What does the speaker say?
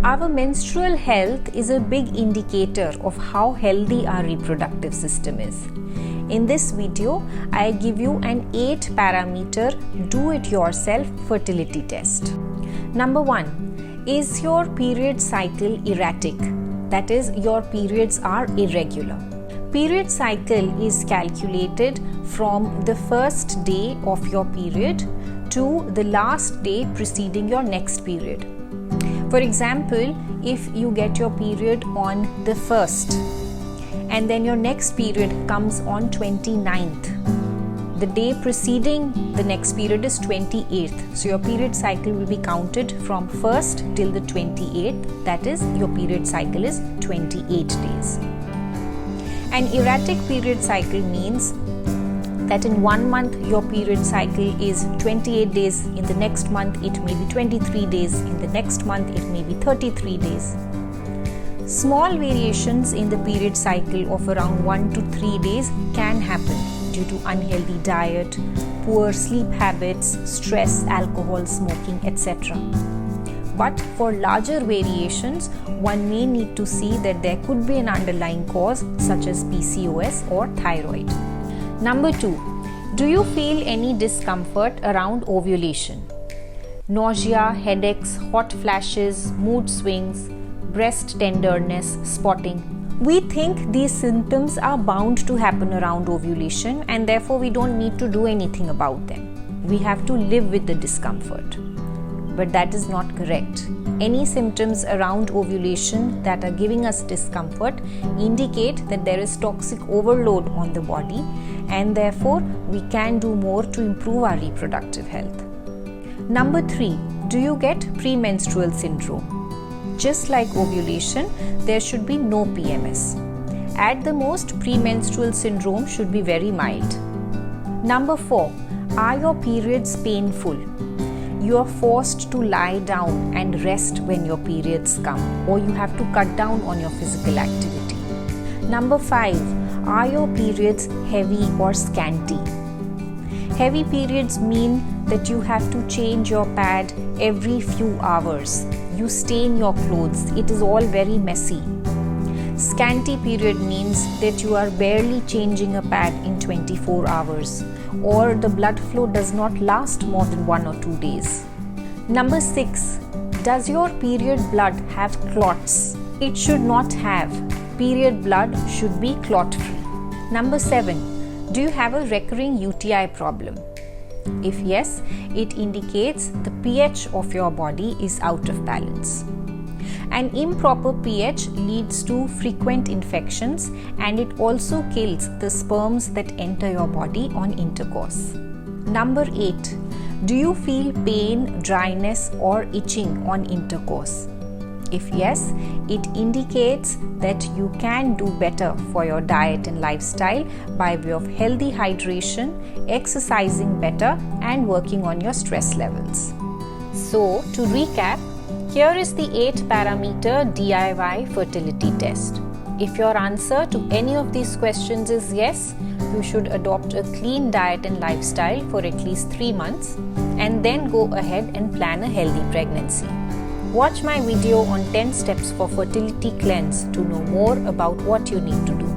Our menstrual health is a big indicator of how healthy our reproductive system is. In this video, I give you an 8-parameter do-it-yourself fertility test. Number 1. Is your period cycle erratic? That is, your periods are irregular. Period cycle is calculated from the first day of your period to the last day preceding your next period. For example, if you get your period on the 1st and then your next period comes on 29th, the day preceding the next period is 28th. So your period cycle will be counted from 1st till the 28th. That is, your period cycle is 28 days. An erratic period cycle means that in 1 month your period cycle is 28 days, in the next month it may be 23 days, in the next month it may be 33 days. Small variations in the period cycle of around 1 to 3 days can happen due to unhealthy diet, poor sleep habits, stress, alcohol, smoking, etc. But for larger variations, one may need to see that there could be an underlying cause such as PCOS or thyroid. Number 2. Do you feel any discomfort around ovulation? Nausea, headaches, hot flashes, mood swings, breast tenderness, spotting. We think these symptoms are bound to happen around ovulation and therefore we don't need to do anything about them. We have to live with the discomfort. But that is not correct. Any symptoms around ovulation that are giving us discomfort indicate that there is toxic overload on the body and therefore we can do more to improve our reproductive health. Number 3. Do you get premenstrual syndrome? Just like ovulation, there should be no PMS. At the most, premenstrual syndrome should be very mild. Number 4. Are your periods painful? You are forced to lie down and rest when your periods come, or you have to cut down on your physical activity. Number 5. Are your periods heavy or scanty? Heavy periods mean that you have to change your pad every few hours. You stain your clothes. It is all very messy. Scanty period means that you are barely changing a pad in 24 hours, or the blood flow does not last more than 1 or 2 days. Number 6. Does your period blood have clots? It should not have. Period blood should be clot-free. Number 7. Do you have a recurring UTI problem? If yes, it indicates the pH of your body is out of balance. An improper pH leads to frequent infections and it also kills the sperms that enter your body on intercourse. Number 8. Do you feel pain, dryness or itching on intercourse? If yes, it indicates that you can do better for your diet and lifestyle by way of healthy hydration, exercising better and working on your stress levels. So, to recap, here is the 8-parameter DIY fertility test. If your answer to any of these questions is yes, you should adopt a clean diet and lifestyle for at least 3 months and then go ahead and plan a healthy pregnancy. Watch my video on 10 steps for fertility cleanse to know more about what you need to do.